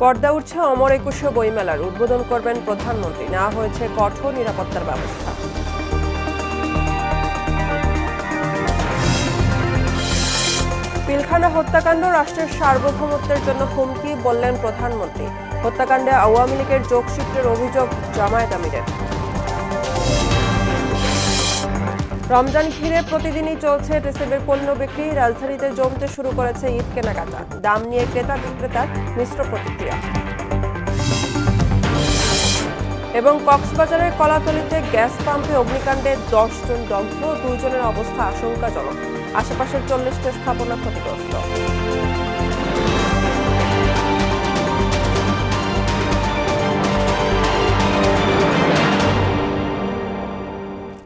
পর্দা উঠছে অমর একুশে বইমেলার, উদ্বোধন করবেন প্রধানমন্ত্রী। নেওয়া হয়েছে কঠোর নিরাপত্তার ব্যবস্থা। পিলখানা হত্যাকাণ্ড রাষ্ট্রের সার্বভৌমত্বের জন্য হুমকি, বললেন প্রধানমন্ত্রী। হত্যাকাণ্ডে আওয়ামী লীগের যোগসূত্রের অভিযোগ জামায়াত আমিরের। রমজান ঘিরে প্রতিদিনই চলছে টেসেবের পণ্য বিক্রি। রাজধানীতে জমতে শুরু করেছে ঈদ কেনাকাটা। দাম নিয়ে ক্রেতা বিক্রেতার মিশ্র প্রতিক্রিয়া। এবং কক্সবাজারের কলাতলিতে গ্যাস পাম্পে অগ্নিকাণ্ডে 10 জন দগ্ধ, 2 জনের অবস্থা আশঙ্কাজনক। আশেপাশের 40টি স্থাপনা ক্ষতিগ্রস্ত।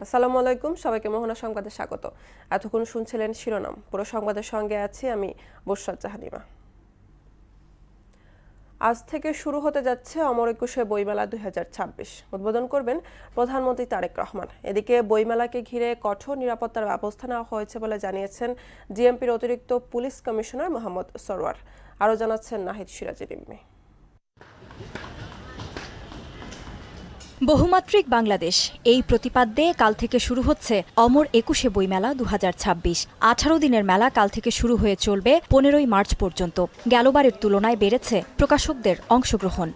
আসসালামু আলাইকুম, সবাইকে মোহনা সংবাদে স্বাগত। এতক্ষণ শুনছিলেন শিরোনাম, পুরো সংবাদের সঙ্গে আছি আমি বুশরাত জাহানিমা। আজ থেকে শুরু হতে যাচ্ছে অমর একুশে বইমেলা 2026। উদ্বোধন করবেন প্রধানমন্ত্রী তারেক রহমান। এদিকে বইমেলাকে ঘিরে কঠোর নিরাপত্তার ব্যবস্থা নেওয়া হয়েছে বলে জানিয়েছেন ডিএমপির অতিরিক্ত পুলিশ কমিশনার মোহাম্মদ সরওয়ার। আরও জানাচ্ছেন নাহিদ সিরাজি নিম্মি। বহুমাত্রিক বাংলাদেশ, এই প্রতিপাদ্যে কাল থেকে শুরু হচ্ছে অমর একুশে বইমেলা 2026। 18 দিনের মেলা কাল থেকে শুরু হয়ে চলবে 15ই মার্চ পর্যন্ত। গেলবারের তুলনায় বেড়েছে প্রকাশকদের অংশগ্রহণ।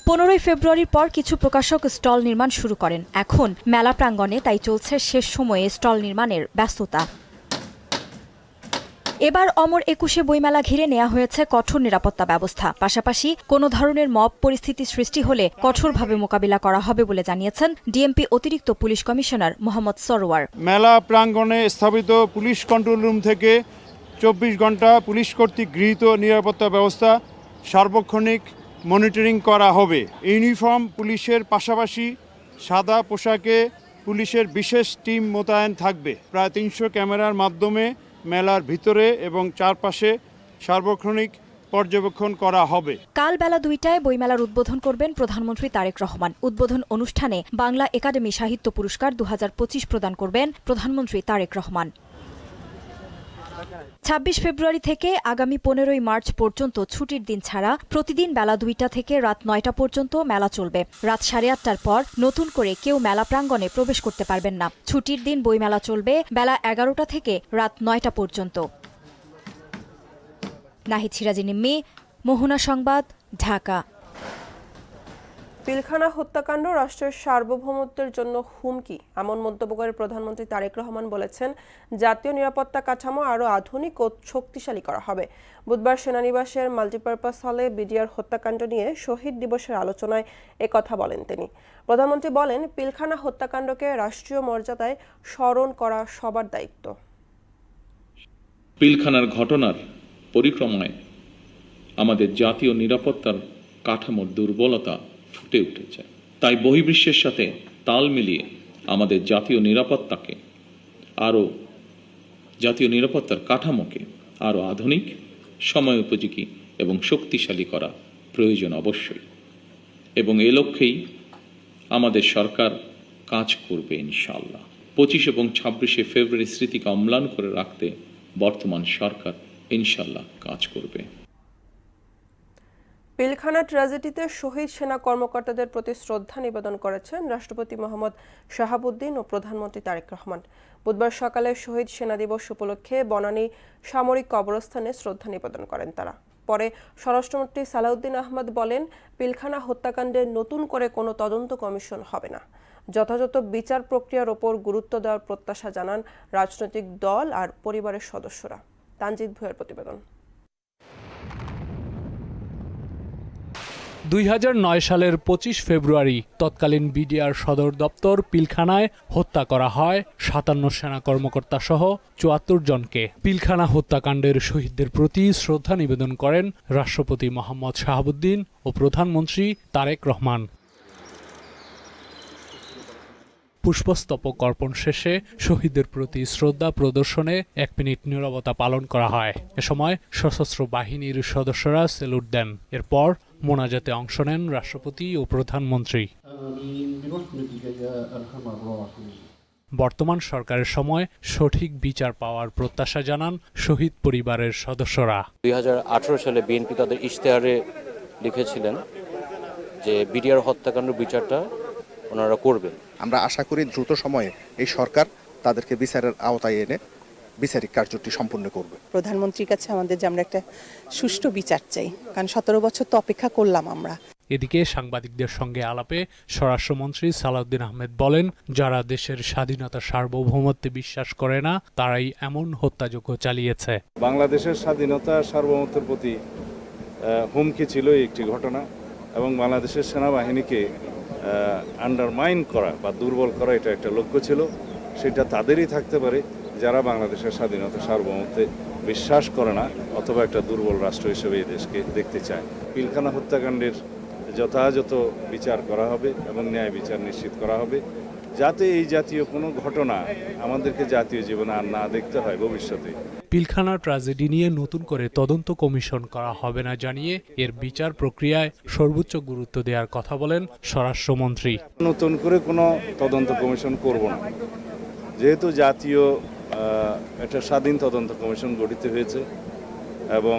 15ই ফেব্রুয়ারির পর কিছু প্রকাশক স্টল নির্মাণ শুরু করেন। এখন মেলা প্রাঙ্গণে তাই চলছে শেষ সময়ে স্টল নির্মাণের ব্যস্ততা। এবার অমর একুশে বইমেলা ঘিরে নেওয়া হয়েছে কঠোর নিরাপত্তা ব্যবস্থা। পাশাপাশি কোনো ধরনের মব পরিস্থিতি সৃষ্টি হলে কঠোরভাবে মোকাবিলা করা হবে বলে জানিয়েছেন ডিএমপি অতিরিক্ত পুলিশ কমিশনার মোহাম্মদ সরওয়ার। মেলা প্রাঙ্গণে স্থাপিত পুলিশ কন্ট্রোল রুম থেকে 24 ঘন্টা পুলিশ কর্তৃক গৃহীত নিরাপত্তা ব্যবস্থা সার্বক্ষণিক মনিটরিং করা হবে। ইউনিফর্ম পুলিশের পাশাপাশি সাদা পোশাকে পুলিশের বিশেষ টিম মোতায়েন থাকবে। প্রায় 300 ক্যামেরার মাধ্যমে মেলার ভিতরে এবং চারপাশে সার্বক্ষণিক পর্যবেক্ষণ করা হবে। কাল বেলা 2টায় বইমেলার উদ্বোধন করবেন প্রধানমন্ত্রী তারেক রহমান। উদ্বোধন অনুষ্ঠানে বাংলা একাডেমি সাহিত্য পুরস্কার 2025 প্রদান করবেন প্রধানমন্ত্রী তারেক রহমান। 26 ফেব্রুয়ারি থেকে আগামী 15ই মার্চ পর্যন্ত ছুটির দিন ছাড়া প্রতিদিন বেলা 2টা থেকে রাত 9টা পর্যন্ত মেলা চলবে। রাত 8:30টার পর নতুন করে কেউ মেলা প্রাঙ্গণে প্রবেশ করতে পারবেন না। ছুটির দিন বইমেলা চলবে বেলা 11টা থেকে রাত 9টা পর্যন্ত। নাহিদ সিরাজি নিম্মি, মোহনা সংবাদ, ঢাকা। পিলখানা হত্যাকাণ্ড রাষ্ট্রের সার্বভৌমত্বের জন্য হুমকি, এমন মন্তব্য করে প্রধানমন্ত্রী তারেক রহমান বলেছেন, জাতীয় নিরাপত্তা কাঠামো আরও আধুনিক ও শক্তিশালী করা হবে। বুধবার সেনানিবাসের মাল্টিপারপাস হলে বিডিআর হত্যাকাণ্ড নিয়ে শহীদ দিবসের আলোচনায় একথা বলেন তিনি। প্রধানমন্ত্রী বলেন, পিলখানা হত্যাকাণ্ডকে রাষ্ট্রীয় মর্যাদায় স্মরণ করা সবার দায়িত্ব। পিলখানার ঘটনার পরিক্রমায় আমাদের জাতীয় নিরাপত্তার কাঠামোর দুর্বলতা ফুটে উঠেছে। তাই বহির্বিশ্বের সাথে তাল মিলিয়ে আমাদের জাতীয় নিরাপত্তার কাঠামোকে আরও আধুনিক, সময় উপযোগী এবং শক্তিশালী করা প্রয়োজন অবশ্যই। এবং এ লক্ষ্যেই আমাদের সরকার কাজ করবে ইনশাআল্লাহ। 25 এবং 26শে ফেব্রুয়ারি স্মৃতিকে অম্লান করে রাখতে বর্তমান সরকার ইনশাআল্লাহ কাজ করবে। পিলখানা ট্র্যাজেডিতে শহীদ সেনা কর্মকর্তাদের প্রতি শ্রদ্ধা নিবেদন করেছেন রাষ্ট্রপতি মোহাম্মদ শাহাবুদ্দিন ও প্রধানমন্ত্রী তারেক রহমান। বুধবার সকালে শহীদ সেনা দিবস উপলক্ষে বনানী সামরিক কবরস্থানে শ্রদ্ধা নিবেদন করেন তারা। পরে স্বরাষ্ট্রমন্ত্রী সালাউদ্দিন আহমদ বলেন, পিলখানা হত্যাকাণ্ডে নতুন করে কোনো তদন্ত কমিশন হবে না। যথাযথ বিচার প্রক্রিয়ার ওপর গুরুত্ব দেওয়ার প্রত্যাশা জানান রাজনৈতিক দল আর পরিবারের সদস্যরা। তানজিদ ভুঁইয়ার প্রতিবেদন। 2009 সালের 25 ফেব্রুয়ারি তৎকালীন বিডিআর সদর দপ্তর পিলখানায় হত্যা করা হয় 57 সেনা কর্মকর্তা সহ 74 জনকে। পিলখানা হত্যাকাণ্ডের শহীদদের প্রতি শ্রদ্ধা নিবেদন করেন রাষ্ট্রপতি মোহাম্মদ শাহাবুদ্দিন ও প্রধানমন্ত্রী তারেক রহমান। পুষ্পস্তবক অর্পণ শেষে শহীদদের প্রতি শ্রদ্ধা প্রদর্শনে 1 মিনিট নীরবতা পালন করা হয়। এ সময় সশস্ত্র বাহিনীর সদস্যরা স্যালুট দেন। এরপর মোনাজাতে অংশ নেন রাষ্ট্রপতি ও প্রধানমন্ত্রী। বর্তমান সরকারের সময় সঠিক বিচার পাওয়ার প্রত্যাশা জানান শহীদ পরিবারের সদস্যরা। 2018 সালে বিএনপি তাদের ইশতেহারে লিখেছিলেন যে বিডিআর হত্যাকাণ্ড বিচারটা ওনারা করবেন। আমরা আশা করি দ্রুত সময়ে এই সরকার তাদেরকে বিচারের আওতায় এনে বিচারিক কার্যটি সম্পূর্ণ করবে। প্রধানমন্ত্রীর কাছে আমাদের যে আমরা একটা সুষ্ঠু বিচার চাই, কারণ 17 বছর তো অপেক্ষা করলাম আমরা। এদিকে সাংবাদিকদের সঙ্গে আলাপে স্বরাষ্ট্রমন্ত্রী সালাউদ্দিন আহমেদ বলেন, যারা দেশের স্বাধীনতা সার্বভৌমত্বে বিশ্বাস করে না তারাই এমন হত্যাযজ্ঞ চালিয়েছে। বাংলাদেশের স্বাধীনতা সার্বভৌমত্বের প্রতি হুমকি ছিল একটি ঘটনা, এবং বাংলাদেশের সেনাবাহিনীকে আন্ডারমাইন করা বা দুর্বল করা এটা একটা লক্ষ্য ছিল। সেটা তাদেরই থাকতে পারে যারা বাংলাদেশের স্বাধীনতা সার্বভৌমত্বে বিশ্বাস করে না অথবা একটা দুর্বল রাষ্ট্র হিসেবে এই দেশকে দেখতে চায়। পিলখানা হত্যাকাণ্ডের যথাযথ বিচার করা হবে এবং ন্যায় বিচার নিশ্চিত করা হবে, যাতে এই জাতীয় কোনো ঘটনা আমাদেরকে জাতীয় জীবনে আর না দেখতে হয় ভবিষ্যতে। পিলখানা ট্র্যাজেডি নিয়ে নতুন করে তদন্ত কমিশন করা হবে না জানিয়ে এর বিচার প্রক্রিয়ায় সর্বোচ্চ গুরুত্ব দেওয়ার কথা বলেন স্বরাষ্ট্রমন্ত্রী। নতুন করে কোনো তদন্ত কমিশন করব না, যেহেতু জাতীয় একটা স্বাধীন তদন্ত কমিশন গঠিত হয়েছে এবং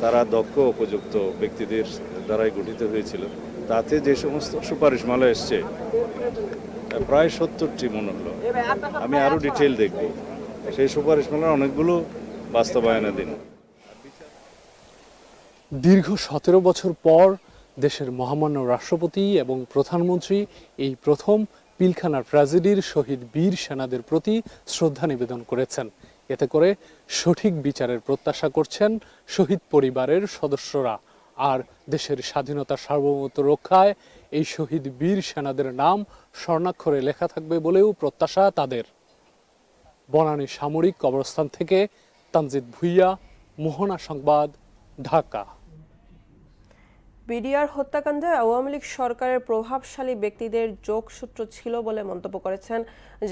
তারা দক্ষ উপযুক্ত ব্যক্তিদের দ্বারাই গঠিত হয়েছিল। তাতে যে সমস্ত সুপারিশমালা এসছে প্রায় 70টি মনে হলো, আমি আরও ডিটেল দেখব। সেই সুপারিশমালার অনেকগুলো বাস্তবায়নাধীন। দীর্ঘ 17 বছর পর দেশের মহামান্য রাষ্ট্রপতি এবং প্রধানমন্ত্রী এই প্রথম পিলখানা ট্র্যাজেডির শহীদ বীর সেনাদের প্রতি শ্রদ্ধা নিবেদন করেছেন। এতে করে সঠিক বিচারের প্রত্যাশা করছেন শহীদ পরিবারের সদস্যরা। আর দেশের স্বাধীনতা সার্বভৌমত্ব রক্ষায় এই শহীদ বীর সেনাদের নাম স্বর্ণাক্ষরে লেখা থাকবে বলেও প্রত্যাশা তাদের। বনানী সামরিক কবরস্থান থেকে তানজিদ ভুইয়া, মোহনা সংবাদ, ঢাকা। বিডিআর হত্যাকাণ্ডে আওয়ামী লীগ সরকারের প্রভাবশালী ব্যক্তিদের যোগসূত্র ছিল বলে মন্তব্য করেছেন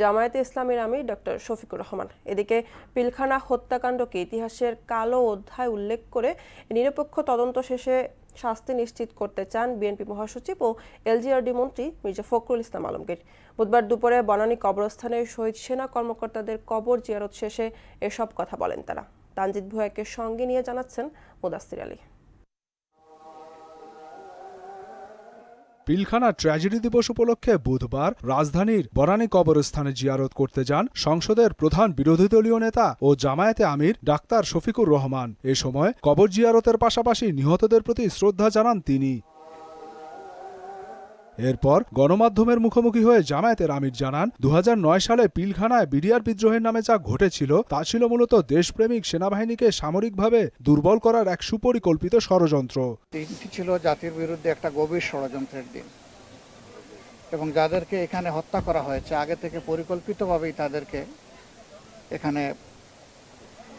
জামায়াতে ইসলামীর আমির ডক্টর শফিকুর রহমান। এদিকে পিলখানা হত্যাকাণ্ডকে ইতিহাসের কালো অধ্যায় উল্লেখ করে নিরপেক্ষ তদন্ত শেষে শাস্তি নিশ্চিত করতে চান বিএনপি মহাসচিব ও এলজিআরডি মন্ত্রী মির্জা ফখরুল ইসলাম আলমগীর। বুধবার দুপুরে বনানী কবরস্থানে শহীদ সেনা কর্মকর্তাদের কবর জিয়ারত শেষে এসব কথা বলেন তারা। তানজিদ ভুঁইয়াকে সঙ্গে নিয়ে জানাচ্ছেন মুদাস্সির আলী। পিলখানা ট্র্যাজেডি দিবস উপলক্ষে বুধবার রাজধানীর বনানী কবরস্থানে জিয়ারত করতে যান সংসদের প্রধান বিরোধী দলীয় নেতা ও জামায়াতে আমির ডাক্তার শফিকুর রহমান। এ সময় কবর জিয়ারতের পাশাপাশি নিহতদের প্রতি শ্রদ্ধা জানান তিনি। এরপর গণমাধ্যমের মুখোমুখি হয়ে জামায়াতের আমির জানান, 2009 সালে পিলখানায় বিডিআর বিদ্রোহের নামে যা ঘটেছিল তা ছিল মূলত দেশপ্রেমিক সেনাবাহিনীকে সামরিকভাবে দুর্বল করার এক সুপরিকল্পিত ষড়যন্ত্র। দিনটি ছিল জাতির বিরুদ্ধে একটা গভীর ষড়যন্ত্রের দিন, এবং যাদেরকে এখানে হত্যা করা হয়েছে আগে থেকে পরিকল্পিতভাবেই তাদেরকে এখানে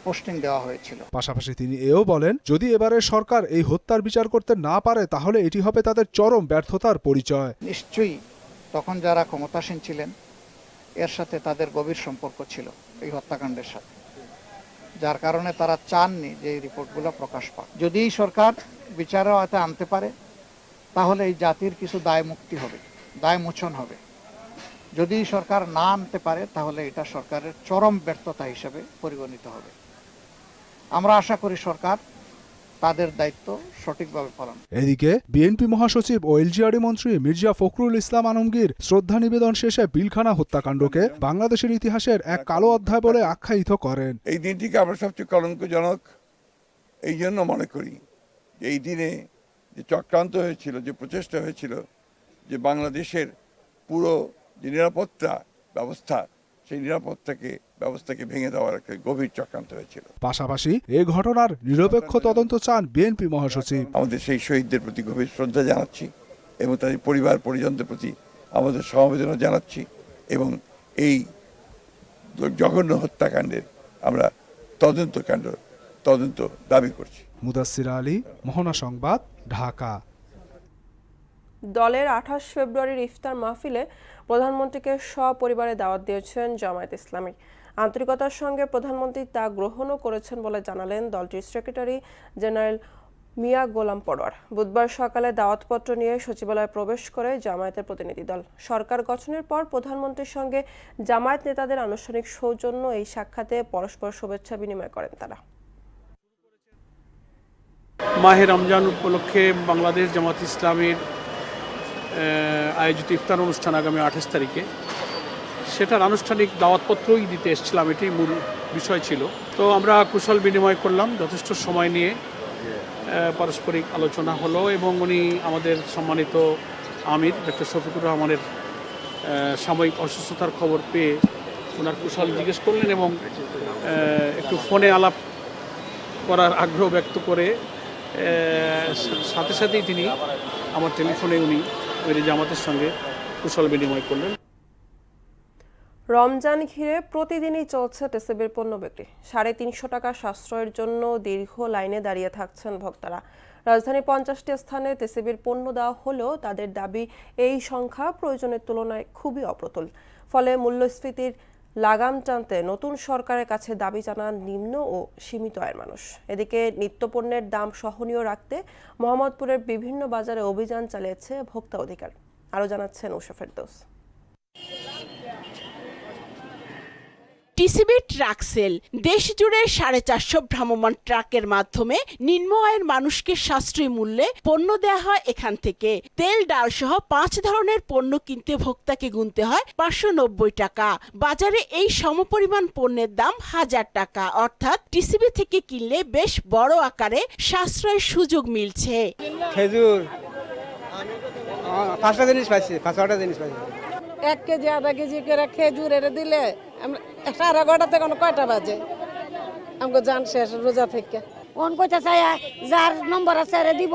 পোস্টিং দেওয়া হয়েছিল। পাশাপাশি তিনি এও বলেন, যদি এবারের সরকার এই হত্যার বিচার করতে না পারে তাহলে এটি হবে তাদের চরম ব্যর্থতার পরিচয়। নিশ্চয়ই তখন যারা ক্ষমতাসীন ছিলেন এর সাথে তাদের গভীর সম্পর্ক ছিল এই হত্যাকাণ্ডের সাথে, যার কারণে তারা চাননি যে এই রিপোর্টগুলো প্রকাশ পাক। যদি এই সরকার বিচারের আওতায় আনতে পারে তাহলে এই জাতির কিছু দায় মুক্তি হবে, দায় মোচন হবে। যদি সরকার না আনতে পারে তাহলে এটা সরকারের চরম ব্যর্থতা হিসেবে পরিগণিত হবে। আমরা আশা করি সরকার তাদের দায়িত্ব সঠিকভাবে পালন। এদিকে বিএনপি মহাসচিব ও এলজিআরডি মন্ত্রী মির্জা ফখরুল ইসলাম আলমগীর শ্রদ্ধা নিবেদন শেষে পিলখানা হত্যাকাণ্ডকে বাংলাদেশের ইতিহাসের এক কালো অধ্যায় বলে আখ্যায়িত করেন। এই দিনটিকে আমরা সবচেয়ে কলঙ্কজনক এই জন্য মনে করি যে এই দিনে যে চক্রান্ত হয়েছিল, যে প্রচেষ্টা হয়েছিল যে বাংলাদেশের পুরো যে নিরাপত্তা ব্যবস্থা, সেই ব্যবস্থাকে ভেঙে দেওয়ার একটা গভীর চক্রান্ত হয়েছিল। পাশাপাশি এই ঘটনার নিরপেক্ষ তদন্ত চান বিএনপি মহাসচিব। আমাদের সেই শহীদদের প্রতি গভীর শ্রদ্ধা জানাচ্ছি এবং তাদের পরিবার পরিজনদের প্রতি আমাদের সমবেদনা জানাচ্ছি, এবং এই জঘন্য হত্যাকাণ্ডের আমরা তদন্ত দাবি করছি। মুদাস্সির আলী, মোহনা সংবাদ, ঢাকা। দলের 28 ফেব্রুয়ারির ইফতার মাহফিলে প্রধানমন্ত্রীকে সপরিবারে দাওয়াত দিয়েছেন জামায়াত ইসলামী। আন্তরিকতার সঙ্গে প্রধানমন্ত্রী তা গ্রহণও করেছেন বলে জানালেন দলটির সেক্রেটারি জেনারেল মিয়া গোলাম পরোয়ার। বুধবার সকালে দাওয়াতপত্র নিয়ে সচিবালয়ে প্রবেশ করে জামায়াতের প্রতিনিধি দল। সরকার গঠনের পর প্রধানমন্ত্রীর সঙ্গে জামায়াত নেতাদের আনুষ্ঠানিক সৌজন্য এই সাক্ষাতে পরস্পর শুভেচ্ছা বিনিময় করেন তারা। মাহে রমজান উপলক্ষে বাংলাদেশ জামাত ইসলামীর আয়োজিত ইফতার অনুষ্ঠান আগামী 28 তারিখে, সেটার আনুষ্ঠানিক দাওয়াতপত্রই দিতে এসেছিলাম, এটাই মূল বিষয় ছিল। তো আমরা কুশল বিনিময় করলাম, যথেষ্ট সময় নিয়ে পারস্পরিক আলোচনা হলো এবং উনি আমাদের সম্মানিত আমির ডক্টর শফিকুর রহমানের সাময়িক অসুস্থতার খবর পেয়ে ওনার কুশল জিজ্ঞেস করলেন এবং একটু ফোনে আলাপ করার আগ্রহ ব্যক্ত করে সাথে সাথেই তিনি আমার টেলিফোনে উনি জামাতের সঙ্গে কুশল বিনিময় করলেন। রমজান ঘিরে প্রতিদিনই চলছে টিসিবির পণ্য বিক্রি। 350 টাকা সাশ্রয়ের জন্য দীর্ঘ লাইনে দাঁড়িয়ে থাকছেন ভক্তরা। রাজধানীর 50টি স্থানে টিসিবির পণ্য দেওয়া হলেও তাদের দাবি এই সংখ্যা প্রয়োজনের তুলনায় খুবই অপ্রতুল। ফলে মূল্যস্ফীতির লাগাম টানতে নতুন সরকারের কাছে দাবি জানান নিম্ন ও সীমিত আয়ের মানুষ। এদিকে নিত্যপণ্যের দাম সহনীয় রাখতে মোহাম্মদপুরের বিভিন্ন বাজারে অভিযান চালিয়েছে ভোক্তা অধিকার। আরও জানাচ্ছেন উষা ফেরদৌস। টিসিবি ট্রাক সেল দেশ জুড়ে 450 ভ্রাম্যমাণ ট্রাকের মাধ্যমে নিম্ন আয়ের মানুষকে সাশ্রয়ী মূল্যে পণ্য দেওয়া হয়। এখান থেকে তেল, ডাল সহ 5 ধরনের পণ্য কিনতে ভোক্তাকে গুনতে হয় 590 টাকা। বাজারে এই সমপরিমাণ পণ্যের দাম 1000 টাকা, অর্থাৎ টিসিবি থেকে কিনলে বেশ বড় আকারে সাশ্রয়ের সুযোগ মিলছে। খেজুর 5টা জিনিস পাইছি, 5-6টা জিনিস পাইছি। 1 কেজি 1/2 কেজি করে খেজুর এর দিলে 11:30 থেকে কয়টা বাজে আমাকে জান শেষ রোজা থেকে কোন কইতা চাই যার নম্বর আছে রে দিব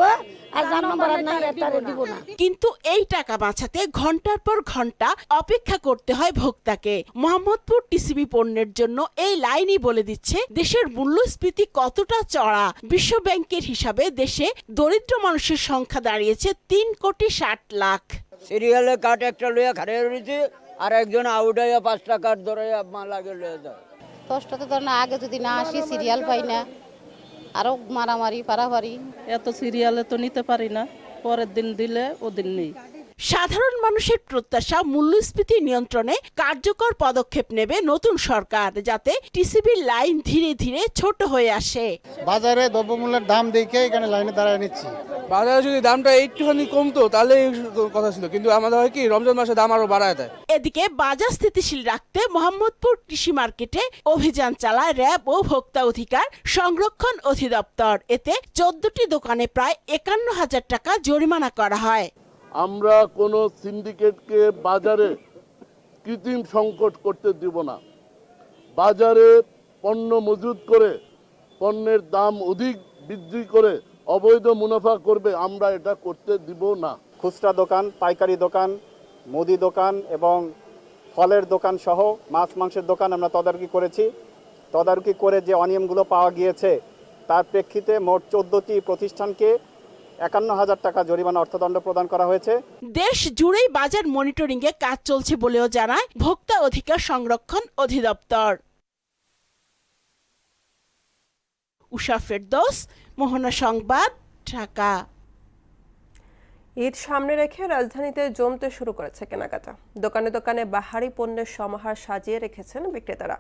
আর যার নম্বর নাই তারে দিব না। কিন্তু এই টাকা বাঁচাতে ঘন্টার পর ঘন্টা অপেক্ষা করতে হয় ভোক্তাকে। মোহাম্মদপুর টিসিবি পণ্যের জন্য এই লাইনই বলে দিচ্ছে দেশের মূল্যস্ফীতি কতটা চড়া। বিশ্ব ব্যাংকের হিসাবে দেশে দরিদ্র মানুষের সংখ্যা দাঁড়িয়েছে 3,60,00,000। সিরিয়ালে কাট একটা লইয়া খারে রইছে আর একজন আউডাইয়া 5 টাকার ধরে লাগে লয়ে যায়। কষ্টতে তো না, আগে যদি না আসি সিরিয়াল পাই না, আরো মারামারি পারাপারি। এত সিরিয়ালে তো নিতে পারি না, পরের দিন দিলে ওদিন নেই। সাধারণ মানুষের প্রত্যাশা মূল্যস্ফীতি নিয়ন্ত্রণে কার্যকর পদক্ষেপ নেবে নতুন সরকার, যাতে টিসিবির লাইন ধীরে ধীরে ছোট হয়ে আসে। বাজারে দ্রব্যমূল্যের দাম দেখে এখানে লাইনে দাঁড়ায় নিচ্ছি। বাজারে যদি দামটা একটুখানি কমতো তাহলে কথা ছিল, কিন্তু আমাদের হয় কি রমজান মাসে দাম আরো বাড়ায় দেয়। এদিকে বাজার স্থিতিশীল রাখতে মোহাম্মদপুর কৃষি মার্কেটে অভিযান চালায় র্যাব ও ভোক্তা অধিকার সংরক্ষণ অধিদপ্তর। এতে 14টি দোকানে প্রায় 51,000 টাকা জরিমানা করা হয়। আমরা কোনো সিন্ডিকেটকে বাজারে কৃত্রিম সংকট করতে দিব না। বাজারে পণ্য মজুত করে পণ্যের দাম অধিক বৃদ্ধি করে অবৈধ মুনাফা করবে, আমরা এটা করতে দিব না। খুচরা দোকান, পাইকারি দোকান, মুদি দোকান এবং ফলের দোকান সহ মাছ মাংসের দোকান আমরা তদারকি করেছি। তদারকি করে যে অনিয়মগুলো পাওয়া গিয়েছে তার প্রেক্ষিতে মোট 14টি প্রতিষ্ঠানকে 51,000 টাকা জরিমানা অর্থদণ্ড প্রদান করা হয়েছে। দেশ জুড়েই বাজার মনিটরিং এ কাজ চলছে বলেও জানায় ভোক্তা অধিকার সংরক্ষণ অধিদপ্তর। উষা ফেরদৌস, মোহনা সংবাদ, ঢাকা। ঈদ সামনে রেখে রাজধানীতে জমতে শুরু করেছে কেনাকাটা। দোকানে দোকানে বাহারি পণ্যের সমাহার সাজিয়ে রেখেছেন বিক্রেতারা।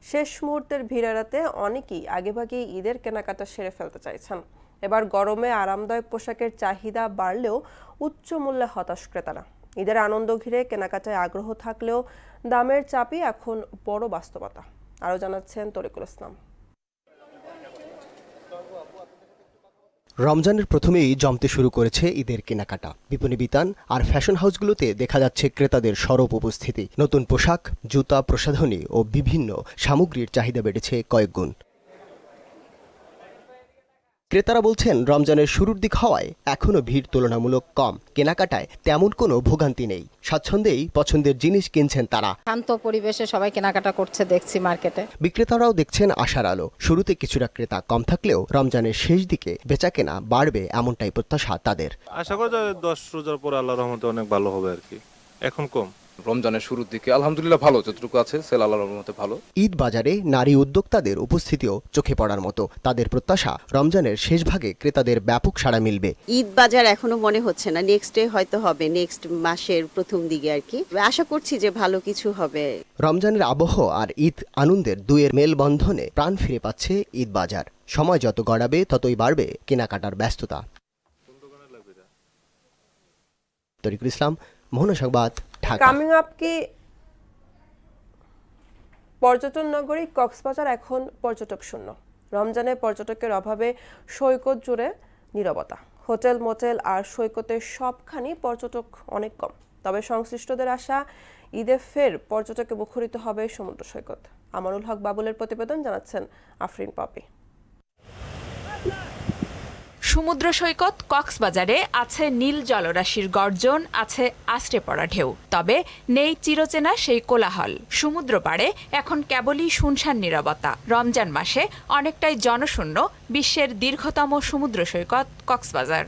শেষ মুহূর্তের ভিড় এড়াতে অনেকেই আগেভাগেই ঈদের কেনাকাটা সেরে ফেলতে চাইছেন। এবার গরমে আরামদায়ক পোশাকের চাহিদা বাড়লেও উচ্চ মূল্যে হতাশ ক্রেতারা। ঈদের আনন্দ ঘিরে কেনাকাটায় আগ্রহ থাকলেও দামের চাপই এখন বড় বাস্তবতা। আরও জানাচ্ছেন তরিকুল ইসলাম। রমজানের প্রথমেই জমতে শুরু করেছে ঈদের কেনাকাটা। বিপণী বিতান আর ফ্যাশন হাউসগুলোতে দেখা যাচ্ছে ক্রেতাদের সরব উপস্থিতি। নতুন পোশাক, জুতা, প্রসাধনী ও বিভিন্ন সামগ্রীর চাহিদা বেড়েছে কয়েকগুণ। ক্রেতারা বলছেন রমজানের শুরুর দিক হওয়ায় এখনও ভিড় তুলনামূলক কম। কেনাকাটায় তেমন কোনো ভোগান্তি নেই। স্বাচ্ছন্দ্যেই পছন্দের জিনিস কিনছেন তারা। শান্ত পরিবেশে সবাই কেনাকাটা করছে দেখছি মার্কেটে। বিক্রেতারাও দেখছেন আশার আলো। শুরুতে কিছুটা ক্রেতা কম থাকলেও রমজানের শেষ দিকে বেচাকেনা বাড়বে এমনটাই প্রত্যাশা তাদের। আশা করি 10 রোজার পর আল্লাহর রহমতে অনেক ভালো হবে আর কি। এখন কম, রমজানের শুরুর দিকে আলহামদুলিল্লাহ ভালো, যতটুকু আছে সেল আল্লাহর রহমতে ভালো। ঈদ বাজারে নারী উদ্যোক্তাদের উপস্থিতিও চোখে পড়ার মতো। তাদের প্রত্যাশা রমজানের শেষ ভাগে ক্রেতাদের ব্যাপক সাড়া মিলবে। ঈদ বাজার এখনো মনে হচ্ছে না, নেক্সট ডে হয়তো হবে, নেক্সট মাসের প্রথম দিকে আর কি। আশা করছি যে ভালো কিছু হবে। রমজানের আবহ আর ঈদ আনন্দের দুয়ের মেলবন্ধনে প্রাণ ফিরে পাচ্ছে ঈদ বাজার। সময় যত গড়াবে ততই বাড়বে কেনাকাটার ব্যস্ততা। তরিকুল ইসলাম, মোহনা সংবাদ, ঢাকা। কামিং আপ কি পর্যটন নগরী কক্সবাজার এখন পর্যটক শূন্য। রমজানে পর্যটকের অভাবে সৈকত জুড়ে নীরবতা। হোটেল, মোটেল আর সৈকতের সবখানি পর্যটক অনেক কম। তবে সংশ্লিষ্টদের আশা, ঈদে ফের পর্যটকে মুখরিত হবে সমুদ্র সৈকত। আমানুল হক বাবুলের প্রতিবেদন, জানাচ্ছেন আফরিন পপি। সমুদ্র সৈকত কক্সবাজারে আছে নীল জলরাশির গর্জন, আছে আছড়ে পড়া ঢেউ, তবে নেই চিরচেনা সেই কোলাহল। সমুদ্র পাড়ে এখন কেবলই শুনশান নীরবতা। রমজান মাসে অনেকটাই জনশূন্য বিশ্বের দীর্ঘতম সমুদ্র সৈকত কক্সবাজার।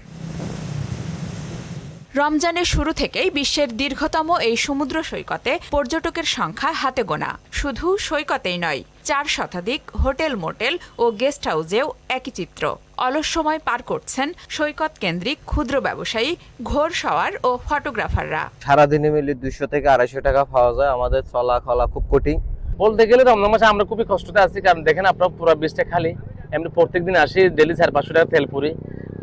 রমজানের শুরু থেকেই বিশ্বের দীর্ঘতম এই সমুদ্র সৈকতে পর্যটকের সংখ্যা হাতে গোনা। শুধু সৈকতেই নয়, 4 শতাধিক হোটেল, মোটেল ও গেস্ট হাউসেও একই চিত্র। অলস সময় পার করছেন সৈকত কেন্দ্রিক ক্ষুদ্র ব্যবসায়ী, ঘোর সওয়ার ও ফটোগ্রাফাররা। সারাদিনে মিলে 200 থেকে 250 টাকা পাওয়া যায়। আমাদের চলা খলা খুব কঠিন। বলতে গেলে রমজান মাসে আমরা খুবই কষ্টতে আছি, কারণ দেখেন আপনার পুরো বীজটা খালি। এমনি প্রত্যেকদিন আসি, ডেলি 400-500 টাকা তেল পুরি,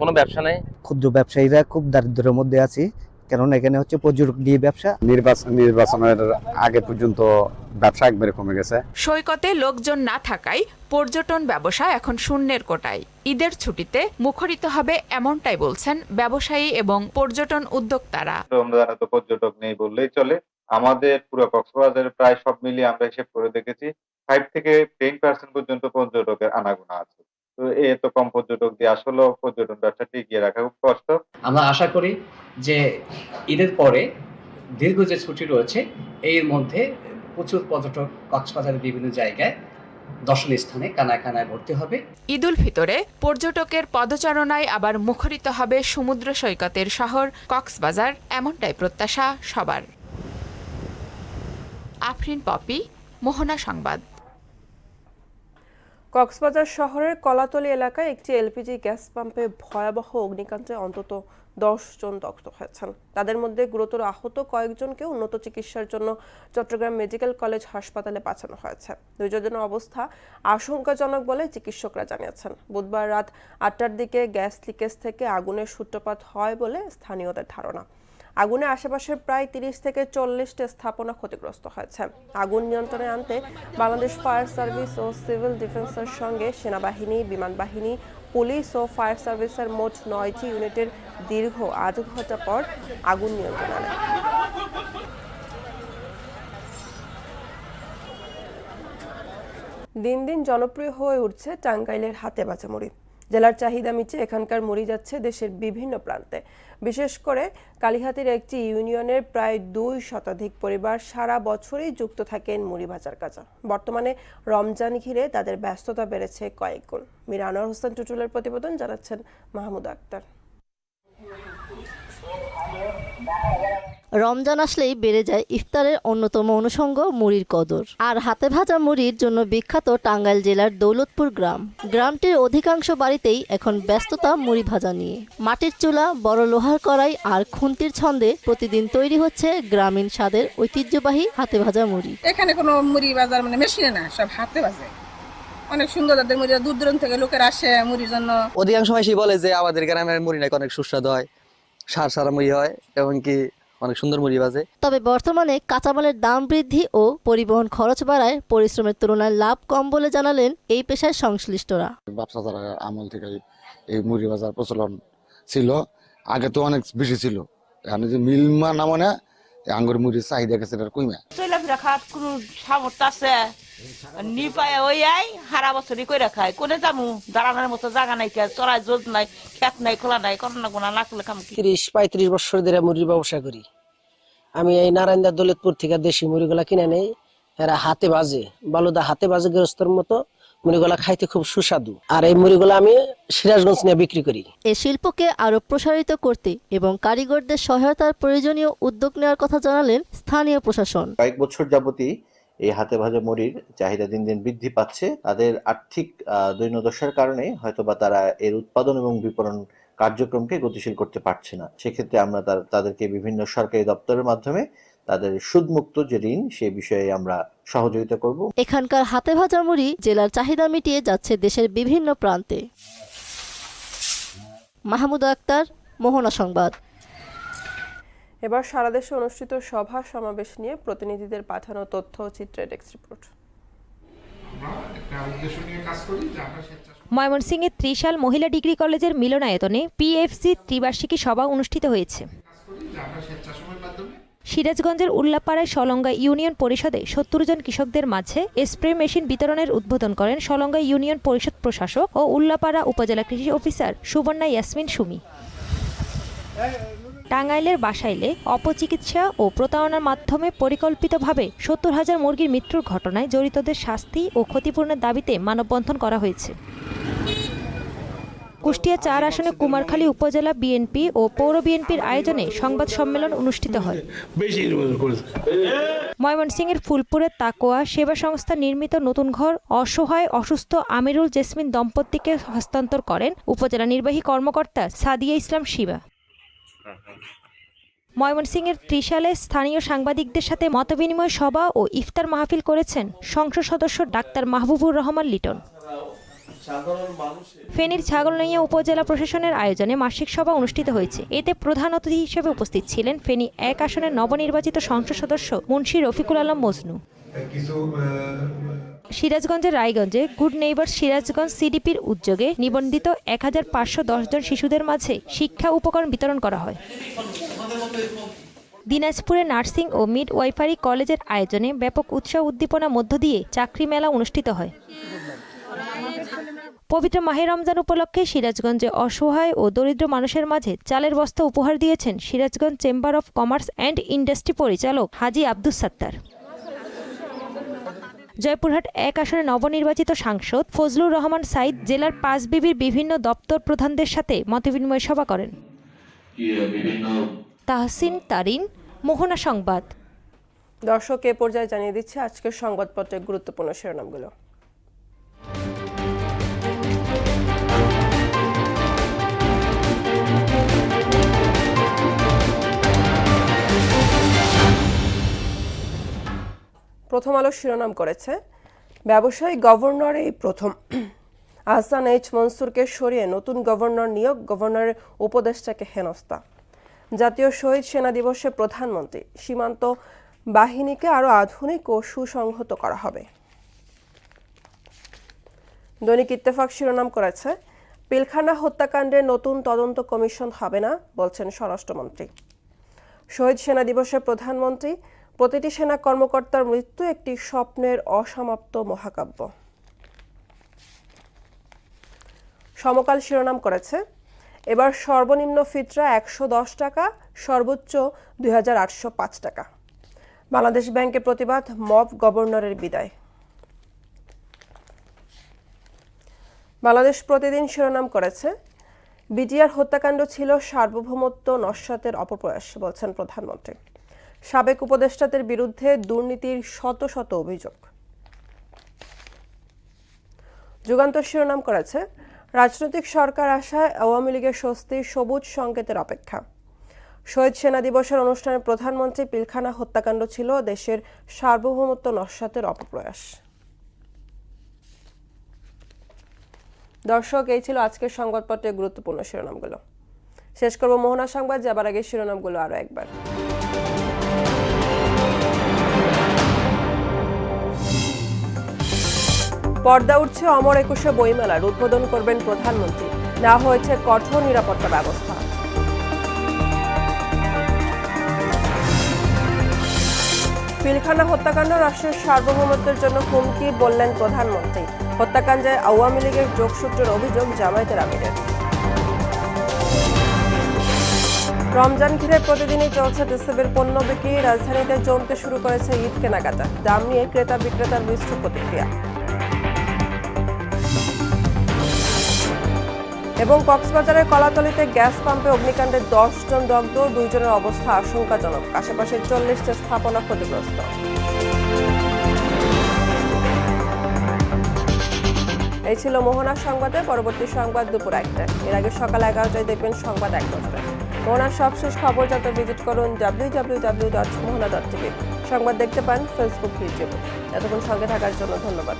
কোনো ব্যবসা নেই। ক্ষুদ্র ব্যবসায়ীরা খুব দারিদ্র্যের মধ্যে আছি, কারণ এখানে হচ্ছে পর্যটক দিয়ে ব্যবসা। নির্বাচনের আগে পর্যন্ত ব্যবসা একবারে কমে গেছে। সৈকতে লোকজন না থাকায় পর্যটন ব্যবসা এখন শূন্যের কোটায়। ঈদের ছুটিতে মুখরিত হবে এমনটাই বলছেন ব্যবসায়ী এবং পর্যটন উদ্যোক্তারা। রমজানে তো পর্যটক নেই বললেই চলে। আমাদের পুরো কক্সবাজারের প্রায় সব মিলিয়ে আমরা হিসেব করে দেখেছি 5 থেকে 10% পর্যন্ত পর্যটকের আনাগোনা আছে। তো এত কম পর্যটক দিয়ে আসলে পর্যটন ব্যবসা টিকিয়ে রাখা খুব কষ্ট। আমরা আশা করি যে ঈদের পরে দীর্ঘ যে ছুটি রয়েছে এর মধ্যে প্রচুর পর্যটক কক্সবাজারের বিভিন্ন জায়গায় দর্শনীয় স্থানে কানায় কানায় ভর্তি হবে। ঈদুল ফিতরে পর্যটকের পদচারণায় আবার মুখরিত হবে সমুদ্র সৈকতের শহর কক্সবাজার, এমনটাই প্রত্যাশা সবার। আফরিন পপি, মোহনা সংবাদ। কক্সবাজার শহরের কলাতলী এলাকায় একটি এলপিজি গ্যাস পাম্পে ভয়াবহ অগ্নিকাণ্ডে অন্তত 10 জন দগ্ধ হয়েছেন। তাদের মধ্যে গুরুতর আহত কয়েকজনকে উন্নত চিকিৎসার জন্য চট্টগ্রাম মেডিকেল কলেজ হাসপাতালে পাঠানো হয়েছে। 2 জনের অবস্থা আশঙ্কাজনক বলে চিকিৎসকরা জানিয়েছেন। বুধবার রাত 8টার দিকে গ্যাস লিকেজ থেকে আগুনের সূত্রপাত হয় বলে স্থানীয়দের ধারণা। আগুনে আশেপাশের প্রায় 30 থেকে 40টি স্থাপনা ক্ষতিগ্রস্ত হয়েছে। আগুন নিয়ন্ত্রণে আনতে বাংলাদেশ ফায়ার সার্ভিস ও সিভিল ডিফেন্সের সঙ্গে সেনাবাহিনী, বিমান বাহিনী, পুলিশ ও ফায়ার সার্ভিসের মোট 9টি ইউনিটের দীর্ঘ 8 ঘন্টা পর আগুন নিয়ন্ত্রণে আনে। দিন দিন জনপ্রিয় হয়ে উঠছে টাঙ্গাইলের হাতে ভাজা মুড়ি। জেলার চাহিদা মিটে এখানকার মুড়ি যাচ্ছে দেশের বিভিন্ন প্রান্তে। বিশেষ করে কালিহাতীর একটি ইউনিয়নের প্রায় 2 শতাধিক পরিবার সারা বছরই যুক্ত থাকেন মুড়ি ভাজার কাজে। বর্তমানে রমজান ঘিরে তাদের ব্যস্ততা বেড়েছে কয়েক গুণ। মীর আনোয়ার হোসেন টুটুলের প্রতিবেদন, জানাচ্ছেন মাহমুদ আক্তার। রমজান আসলেই বেড়ে যায় ইফতারের অন্যতম অনুষঙ্গ মুড়ির কদর। আর হাতে ভাজা মুড়ির জন্য বিখ্যাত টাঙ্গাইল জেলার দৌলতপুর গ্রাম। গ্রামটির অধিকাংশ বাড়িতেই এখন ব্যস্ততা মুড়ি ভাজা নিয়ে। মাটির চুলা, বড় লোহার কড়াই আর খুন্তির ছন্দে প্রতিদিন তৈরি হচ্ছে গ্রামীণ স্বাদের ঐতিহ্যবাহী হাতে ভাজা মুড়ি। এখানে কোনো মুড়ি বাজার মেশিনে না, সব হাতে ভাজে। অনেক সুন্দর তাদের মুড়ি, দূর দূরান্ত থেকে লোকের আসে মুড়ির জন্য। অধিকাংশ মানুষই বলে যে আমাদের গ্রামের মুড়ি নাকি অনেক সুস্বাদু হয়, সারা মুড়ি হয়, এমনকি অনেক সুন্দর মুড়ি ভাজে। তবে বর্তমানে কাঁচামালের দাম বৃদ্ধি ও পরিবহন খরচ বাড়ায় পরিশ্রমের তুলনায় লাভ কম বলে জানালেন এই পেশার সংশ্লিষ্টরা। ব্যবসাদার আমল থেকে এই মুড়ি ভাজার প্রচলন ছিল, আগে তো অনেক বেশি ছিল। এখন যে মিলমা না মানে আঙ্গুর মুড়ির চাহিদা গেছে কইমা। চলাফেরা খাওয়ার কোনো সামর্থ্য আছে নি পায়, ওই আই সারা বছরই করে খায়। কোনে যামু, দাঁড়ানোর মতো জায়গা নাই, চড়াই জোর নাই, খেত নাই, খোলা নাই, করোনা গোনা না করলে খাম। 30-35 বছর ধরে মুড়ির ব্যবসা করি আমি। এই নারায়ণদার দৌলতপুর থেকে দেশি মুড়িগুলা কিনে নেই, এরা হাতে ভাজে, বালুদা হাতে ভাজে গৃহস্থর মতো মুড়িগুলা খাইতে খুব সুস্বাদু। আর এই মুড়িগুলা আমি সিরাজগঞ্জ নিয়ে বিক্রি করি। এই শিল্পকে আরো প্রসারিত করতে এবং কারিগরদের সহায়তার প্রয়োজনীয় উদ্যোগ নেওয়ার কথা জানালেন স্থানীয় প্রশাসন। কয়েক বছর যাবতী এই হাতে ভাজা মুড়ির চাহিদা দিন দিন বৃদ্ধি পাচ্ছে। তাদের আর্থিক দৈন্যদশার কারণে হয়তোবা তারা এর উৎপাদন এবং বিপণন কার্যক্রমকে গতিশীল করতে পারছে না। সেক্ষেত্রে আমরা তাদেরকে বিভিন্ন সরকারি দপ্তরের মাধ্যমে তাদের সুদমুক্ত যে ঋণ সে বিষয়ে আমরা সহযোগিতা করব। এখানকার হাতে ভাজা মুড়ি জেলার চাহিদা মিটিয়ে যাচ্ছে দেশের বিভিন্ন প্রান্তে। মাহমুদা আক্তার, মোহনা সংবাদ। এবার সারা দেশে অনুষ্ঠিত সভা সমাবেশ নিয়ে প্রতিনিধিদের পাঠানো তথ্য ও চিত্রের ডেস্ক রিপোর্ট। ময়মনসিংহের ত্রিশাল মহিলা ডিগ্রি কলেজের মিলনায়তনে পিএফসি ত্রিবার্ষিকী সভা অনুষ্ঠিত হয়েছে। সিরাজগঞ্জের উল্লাপাড়ায় সলঙ্গা ইউনিয়ন পরিষদে ৭০ জন কৃষকদের মাঝে স্প্রে মেশিন বিতরণের উদ্বোধন করেন সলঙ্গা ইউনিয়ন পরিষদ প্রশাসক ও উল্লাপাড়া উপজেলা কৃষি অফিসার সুবর্ণা ইয়াসমিন সুমি। টাঙ্গাইলের বাসাইলে অপচিকিৎসা ও প্রতারণার মাধ্যমে পরিকল্পিতভাবে ৭০,০০০ মুরগির মৃত্যুর ঘটনায় জড়িতদের শাস্তি ও ক্ষতিপূরণের দাবিতে মানববন্ধন করা হয়েছে। কুষ্টিয়া ৪ আসনে কুমারখালী উপজেলা বিএনপি ও পৌর বিএনপির আয়োজনে সংবাদ সম্মেলন অনুষ্ঠিত হয়। ময়মনসিংহের ফুলপুরের তাকোয়া সেবা সংস্থা নির্মিত নতুন ঘর অসহায় অসুস্থ আমিরুল জেসমিন দম্পতিকে হস্তান্তর করেন উপজেলা নির্বাহী কর্মকর্তা সাদিয়া ইসলাম শিবা। ময়মনসিংহের ত্রিশালে স্থানীয় সাংবাদিকদের সাথে মতবিনিময় সভা ও ইফতার মাহফিল করেছেন সংসদ সদস্য ডাক্তার মাহবুবুর রহমান লিটন। ফেনীর ছাগলনাইয়া উপজেলা প্রশাসনের আয়োজনে মাসিক সভা অনুষ্ঠিত হয়েছে। এতে প্রধান অতিথি হিসেবে উপস্থিত ছিলেন ফেনী ১ আসনের নবনির্বাচিত সংসদ সদস্য মুন্সি রফিকুল আলম মজনু। সিরাজগঞ্জের রায়গঞ্জে গুড নেইবার্স সিরাজগঞ্জ সিডিপির উদ্যোগে নিবন্ধিত ১৫১০ জন শিশুদের মাঝে শিক্ষা উপকরণ বিতরণ করা হয়। দিনাজপুরে নার্সিং ও মিড ওয়াইফারি কলেজের আয়োজনে ব্যাপক উৎসাহ উদ্দীপনা মধ্য দিয়ে চাকরি মেলা অনুষ্ঠিত হয়। পবিত্র মাহে রমজান উপলক্ষে সিরাজগঞ্জে অসহায় ও দরিদ্র মানুষের মাঝে চালের বস্তা উপহার দিয়েছেন Sirajganj chamber of commerce and industry পরিচালক হাজি আব্দুস সাত্তার। জয়পুরহাট ১ আসনে নবনির্বাচিত সাংসদ ফজলুর রহমান সাইদ জেলার ৫ বিবির বিভিন্ন দপ্তর প্রধানদের সাথে মতবিনিময় সভা করেন। তাহসিন তারিন, মোহনা সংবাদ। দর্শক, এ পর্যায়ে জানিয়ে দিচ্ছে আজকের সংবাদপত্রের গুরুত্বপূর্ণ শিরোনামগুলো। প্রথম আলো শিরোনাম করেছে ব্যবসায়ী গভর্নর এই প্রথম। আহসান এইচ মনসুরকে সরিয়ে নতুন গভর্নর নিয়োগ, গভর্নরের উপদেষ্টাকে হেনস্থা। জাতীয় শহীদ সেনা দিবসে প্রধানমন্ত্রী, সীমান্ত বাহিনীকে আরও আধুনিক ও সুসংহত করা হবে। দৈনিক ইত্তেফাক শিরোনাম করেছে পিলখানা হত্যাকাণ্ডের নতুন তদন্ত কমিশন হবে না, বলছেন স্বরাষ্ট্রমন্ত্রী। শহীদ সেনা দিবসে প্রধানমন্ত্রী, প্রতিটি সেনা কর্মকর্তার মৃত্যু একটি স্বপ্নের অসমাপ্ত মহাকাব্য। সমকাল শিরোনাম করেছে এবার সর্বনিম্ন ফিতরা ১১০ টাকা, সর্বোচ্চ ২৮০৫ টাকা। বাংলাদেশ ব্যাংকের প্রতিবাদ, মব গভর্নরের বিদায়। বাংলাদেশ প্রতিদিন শিরোনাম করেছে বিজিআর হত্যাকাণ্ড ছিল সার্বভৌমত্ব নস্যাতের অপপ্রয়াস, বলছেন প্রধানমন্ত্রী। সাবেক উপদেষ্টাদের বিরুদ্ধে দুর্নীতির শত শত অভিযোগ। যুগান্তর শিরোনাম করেছে রাজনৈতিক সরকার আসায় আওয়ামী লীগের স্বস্তি, সবুজ সংকেতের অপেক্ষা। শহীদ সেনা দিবসের অনুষ্ঠানে প্রধানমন্ত্রী, পিলখানা হত্যাকাণ্ড ছিল দেশের সার্বভৌমত্ব নস্যাতের অপপ্রয়াস। দর্শক, এই ছিল আজকের সংবাদপত্রের গুরুত্বপূর্ণ শিরোনামগুলো। শেষ করব মোহনা সংবাদ, যাবার আগে শিরোনামগুলো আরো একবার। পর্দা উঠছে অমর একুশে বইমেলার, উদ্বোধন করবেন প্রধানমন্ত্রী। নেওয়া হয়েছে কঠোর নিরাপত্তা ব্যবস্থা। পিলখানা হত্যাকাণ্ড রাষ্ট্রের সার্বভৌমত্বের জন্য হুমকি, বললেন প্রধানমন্ত্রী। হত্যাকাণ্ডে আওয়ামী লীগের যোগসূত্রের অভিযোগ জামায়াতের আমিরের। রমজান ঘিরে প্রতিদিনই চলছে টিসিবির পণ্য বিক্রি। রাজধানীতে জমতে শুরু করেছে ঈদ কেনাকাটা। দাম নিয়ে ক্রেতা বিক্রেতার মিশ্র প্রতিক্রিয়া। এবং কক্সবাজারের কলাতলিতে গ্যাস পাম্পে অগ্নিকাণ্ডে 10 জন দগ্ধ, 2 জনের অবস্থা আশঙ্কাজনক। আশেপাশে 40টি স্থাপনা ক্ষতিগ্রস্ত। এই ছিল মোহনার সংবাদে। পরবর্তী সংবাদ দুপুর 1টায়। এর আগে সকাল 11টায় দেখবেন সংবাদ 1:10টায়। মোহনার সবশেষ খবর জানতে ভিজিট করুন www.mohana.tv। সংবাদ দেখতে পান ফেসবুক, ইউটিউবে। এতক্ষণ সঙ্গে থাকার জন্য ধন্যবাদ।